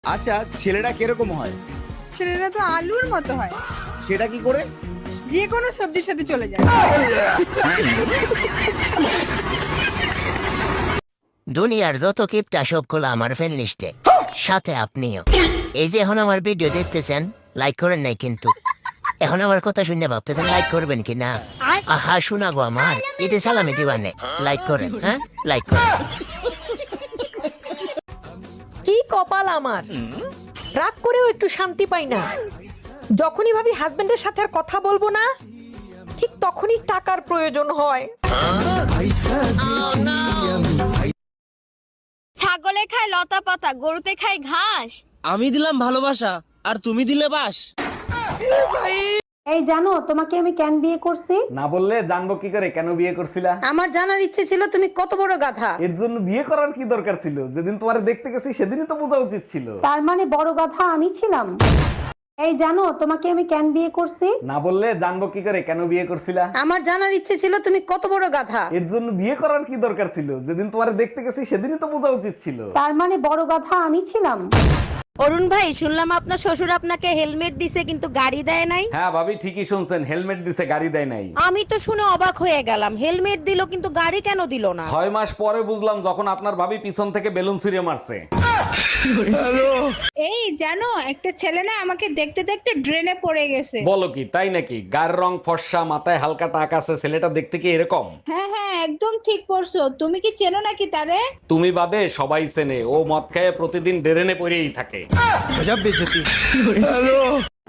আচ্ছা, ছেলেরা কিরকম হয়? ছেলেরা তো আলুর মতো হয়, সেটা কি করে? যে কোনো সবজির সাথে চলে যায়। দুনিয়ার যত কিপটা সবগুলো আমার ফ্রেন্ড লিস্টে, সাথে আপনিও। এই যে এখন আমার ভিডিও দেখতেছেন, লাইক করেন নাই কিন্তু। এখন আমার কথা শুনে ভাবতেছেন লাইক করবেন কি না? আহা শোনাবো আমার এতে সালামি দিবানে, লাইক করেন, হ্যাঁ লাইক করেন। কি কপাল আমার, রাগ করেও একটু শান্তি পাই না। যখনই ভাবি হাজবেন্ডের সাথে আর কথা বলবো না, ঠিক তখনই টাকার প্রয়োজন হয়। ছাগলে খায় লতা পাতা, গরুতে খায় ঘাস। আমি দিলাম ভালোবাসা আর তুমি দিলে বাস। এই জানো তোমাকে আমি কেন বিয়ে করছি? না বললে জানবো কি করে কেন বিয়ে করছিলা? আমার জানার ইচ্ছে ছিল তুমি কত বড় গাধা। এর জন্য বিয়ে করার কি দরকার ছিল? যেদিন তোমারে দেখতে গেছি সেদিনই তো বোঝা উচিত ছিল। তার মানে বড় গাধা আমি ছিলাম? এই জানো তোমাকে আমি কেন বিয়ে করছি? না বললে জানবো কি করে কেন বিয়ে করছিলা? আমার জানার ইচ্ছে ছিল তুমি কত বড় গাধা। এর জন্য বিয়ে করার কি দরকার ছিল? যেদিন তোমারে দেখতে গেছি সেদিনই তো বোঝা উচিত ছিল। তার মানে বড় গাধা আমি ছিলাম? অরুণ ভাই, শুনলাম আপনার শ্বশুর আপনাকে হেলমেট দিছে কিন্তু গাড়ি দেয় নাই। হ্যাঁ ভাবি, ঠিকই শুনছেন, হেলমেট দিছে গাড়ি দেয় নাই। আমি তো শুনে অবাক হয়ে গেলাম, হেলমেট দিল কিন্তু গাড়ি কেন দিল না? 6 মাস পরে বুঝলাম যখন আপনার ভাবি পিছন থেকে বেলুন ছুঁড়ে মারছে। এই জানো, একটা ছেলে না আমাকে দেখতে দেখতে ড্রেনে পড়ে গেছে। বলো কি, তাই নাকি? গায়ের রং ফর্সা, মাথায় হালকা টাক আছে, ছেলেটা দেখতে কি এরকম? হ্যাঁ হ্যাঁ, একদম ঠিক পড়ছো। তুমি কি চেনো নাকি তারে? তুমি বাদে সবাই চেনে, ও মদ খেয়ে প্রতিদিন ড্রেনে পড়েই থাকে।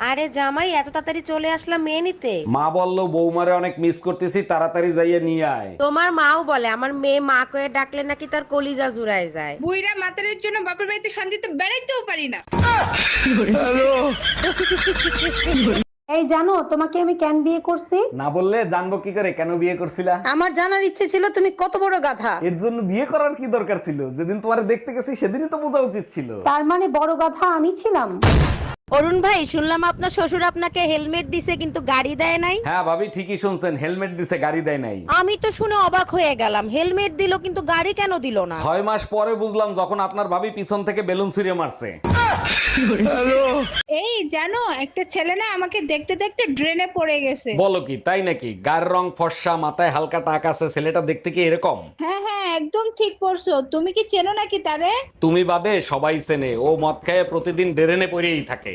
আরে জামাই, এত তাড়াতাড়ি চলে আসলাম মেয়ে নিতে? মা বললো বৌমারে অনেক মিস করতেছি, তাড়াতাড়ি যাইয়ে নিয়ে আয়। তোমার মাও বলে আমার মেয়ে মা কয়ে ডাকলে নাকি তার কলিজা জুড়ায় যায়। বুইরা মাতারের জন্য বাপের বাড়িতে শান্তিতে বেড়াইতেও পারি না। এই জানো তোমাকে আমি কেন বিয়ে করছি? না বললে জানবো কি করে কেন বিয়ে করছিলা? আমার জানার ইচ্ছে ছিল তুমি কত বড় গাধা। এর জন্য বিয়ে করার কি দরকার ছিল? যেদিন তোমারে দেখতে গেছি সেদিনই তো বোঝা উচিত ছিল। তার মানে বড় গাধা আমি ছিলাম? অরুণ ভাই, শুনলাম আপনার শ্বশুর আপনাকে হেলমেট দিছে কিন্তু গাড়ি দেয় নাই। হ্যাঁ ভাবি, ঠিকই শুনছেন, হেলমেট দিছে গাড়ি দেয় নাই। আমি তো শুনে অবাক হয়ে গেলাম, হেলমেট দিল কিন্তু গাড়ি কেন দিল না? 6 মাস পরে বুঝলাম যখন আপনার ভাবি পিছন থেকে বেলুন ছুঁড়ে মারছে। এই জানো, একটা ছেলে না আমাকে দেখতে দেখতে ড্রেনে পড়ে গেছে। বলো কি, তাই নাকি? গায়ের রং ফর্সা, মাথায় হালকা টাক আছে, ছেলেটা দেখতে কি এরকম? হ্যাঁ হ্যাঁ, একদম ঠিক পড়ছো। তুমি কি চেনো নাকি তারে? তুমি বাদে সবাই চেনে, ও মদ খেয়ে প্রতিদিন ড্রেনে পড়েই থাকে।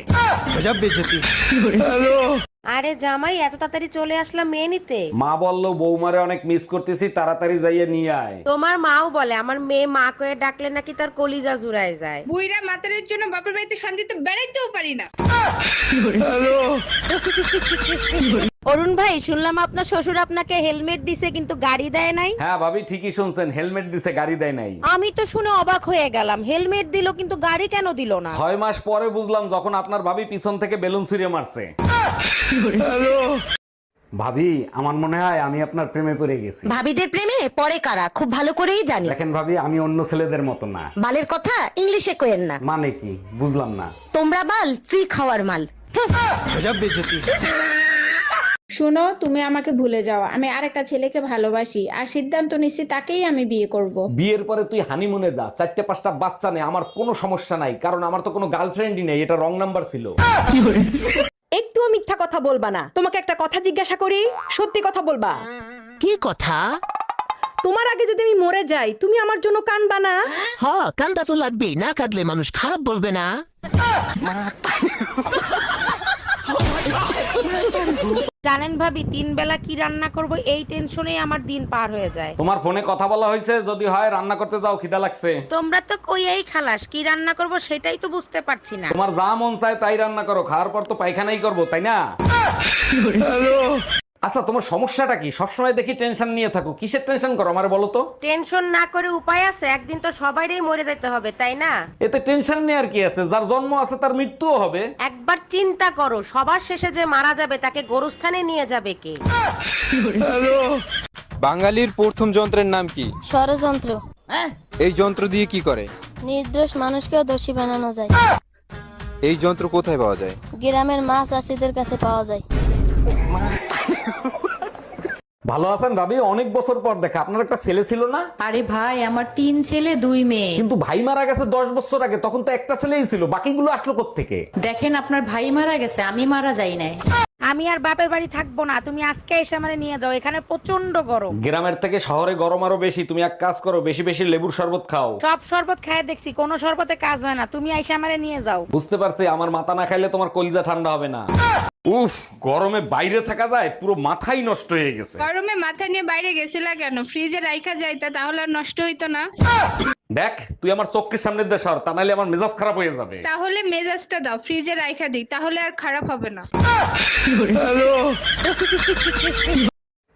আরে জামাই, এত তাড়াতাড়ি চলে আসলাম মেয়ে নিতে? মা বললো বৌমারে অনেক মিস করতেছি, তাড়াতাড়ি যাইয়ে নিয়ে আয়। তোমার মাও বলে আমার মেয়ে মা কয়ে ডাকলে নাকি তার কলিজা জুড়ায় যায়। বুইরা মাতারের জন্য বাপের বাড়িতে শান্তিতে বেড়াইতেও পারি না। অরুণ ভাই, শুনলাম আপনার শ্বশুর আপনাকে হেলমেট দিছে কিন্তু গাড়ি দেয় নাই। হ্যাঁ ভাবি, ঠিকই শুনছেন, হেলমেট দিছে গাড়ি দেয় নাই। আমি তো শুনে অবাক হয়ে গেলাম, হেলমেট দিল কিন্তু গাড়ি কেন দিল না? 6 মাস পরে বুঝলাম যখন আপনার ভাবি পিছন থেকে বেলুন ছুঁড়ে মারছে। ভাবি, আমার মনে হয় আমি আপনার প্রেমে পড়ে গেছি। ভাবিদের প্রেমে পরে কারা খুব ভালো করেই জানি। দেখেন ভাবি, আমি অন্য ছেলেদের মতো না। বালের কথা ইংলিশে কইেন না। মানে কি বুঝলাম না? তোমরা বাল ফ্রি খাওয়ার মাল। শোনো, তুমি আমাকে ভুলে যাও। আমি আরেকটা ছেলেকে ভালোবাসি আর সিদ্ধান্ত নিচ্ছি তাকেই আমি বিয়ে করব। বিয়ের পরে তুই হানিমুনে যা, 4-5টা বাচ্চা নেই, আমার কোনো সমস্যা নাই, কারণ আমার তো কোনো গার্লফ্রেন্ডই নেই, এটা রং নাম্বার ছিল। একটুও মিথ্যা কথা বলবা না। তোমাকে একটা কথা জিজ্ঞাসা করি, সত্যি কথা বলবা। কি কথা? তোমার আগে যদি আমি মরে যাই, তুমি আমার জন্য কানবা না? হ, কান্দা তো লাগবেই, না কাঁদলে মানুষ খারাপ বলবে না। জানেন ভাবি, 3 বেলা কি রান্না করব এই টেনশনে আমার দিন পার হয়ে যায়। তোমার ফোনে কথা বলা হয়েছে, যদি হয় রান্না করতে যাও, খিদা লাগছে। তোমরা তো কইয়াই খালাস, কি রান্না করব সেটাই তো বুঝতে পারছি না। তোমার যা মন চায় তাই রান্না করো, খাওয়ার পর তো পায়খানাই করবো, তাই না? আচ্ছা, তোমার সমস্যাটা কি? সবসময় দেখি টেনশন নিয়ে থাকো, কিসের টেনশন করো আমারে বলো তো? টেনশন না করে উপায় আছে? একদিন তো সবাইরই মরে যেতে হবে, তাই না? এতে টেনশন নিয়ে আর কি আছে? যার জন্ম আছে তার মৃত্যুও হবে। একবার চিন্তা করো, সবার শেষে যে মারা যাবে তাকে গোরস্থানে নিয়ে যাবে কে? বাঙালির প্রথম যন্ত্রের নাম কি? ষড়যন্ত্র। এই যন্ত্র দিয়ে কি করে? নির্দোষ মানুষকেও দোষী বানানো যায়। এই যন্ত্র কোথায় পাওয়া যায়? গ্রামের মাছ চাষীদের কাছে পাওয়া যায়। ভালো আছেন ভাবি? অনেক বছর পর দেখা। আপনার একটা ছেলে ছিল না? আরে ভাই আমার 3 ছেলে 2 মেয়ে। কিন্তু ভাই মারা গেছে 10 বছর আগে, তখন তো একটা ছেলেই ছিল, বাকিগুলো আসলো কোত্থেকে? দেখেন আপনার ভাই মারা গেছে, আমি মারা যাই নাই। আমি আর বাপের বাড়ি থাকবো না, তুমি আজকে এসে আমারে নিয়ে যাও, এখানে প্রচন্ড গরম। গ্রামের থেকে শহরে গরম আরো বেশি। তুমি এক কাজ করো, বেশি বেশি লেবুর শরবত খাও। সব শরবত খায় দেখছি, কোনো শরবতে কাজ হয় না, তুমি এসে আমারে নিয়ে যাও। বুঝতে পারছি, আমার মাথা না খাইলে তোমার কলিজা ঠান্ডা হবে না। উফ, গরমে বাইরে থাকা যায়, পুরো মাথাই নষ্ট হয়ে গেছে। গরমে মাথা নিয়ে বাইরে গেছিলা কেন? ফ্রিজে রাইখা যাইতা, তাহলে আর নষ্ট হইতো না। দেখ, তুই আমার চোখের সামনে দিয়ে সর, তা নাহলে আমার মেজাজ খারাপ হয়ে যাবে। তাহলে মেজাজটা দাও, ফ্রিজে রাইখা দিই, তাহলে আর খারাপ হবে না।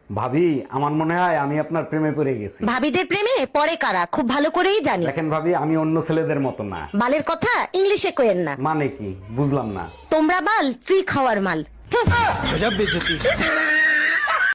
ভাবি, আমার মনে হয় আমি আপনার প্রেমে পড়ে গেছি। ভাবিদের প্রেমে পরে কারা খুব ভালো করেই জানি। দেখেন ভাবি, আমি অন্য ছেলেদের মতো না। বালের কথা ইংলিশে কইেন না। মানে কি বুঝলাম না? তোমরা বাল ফ্রি খাওয়ার মাল।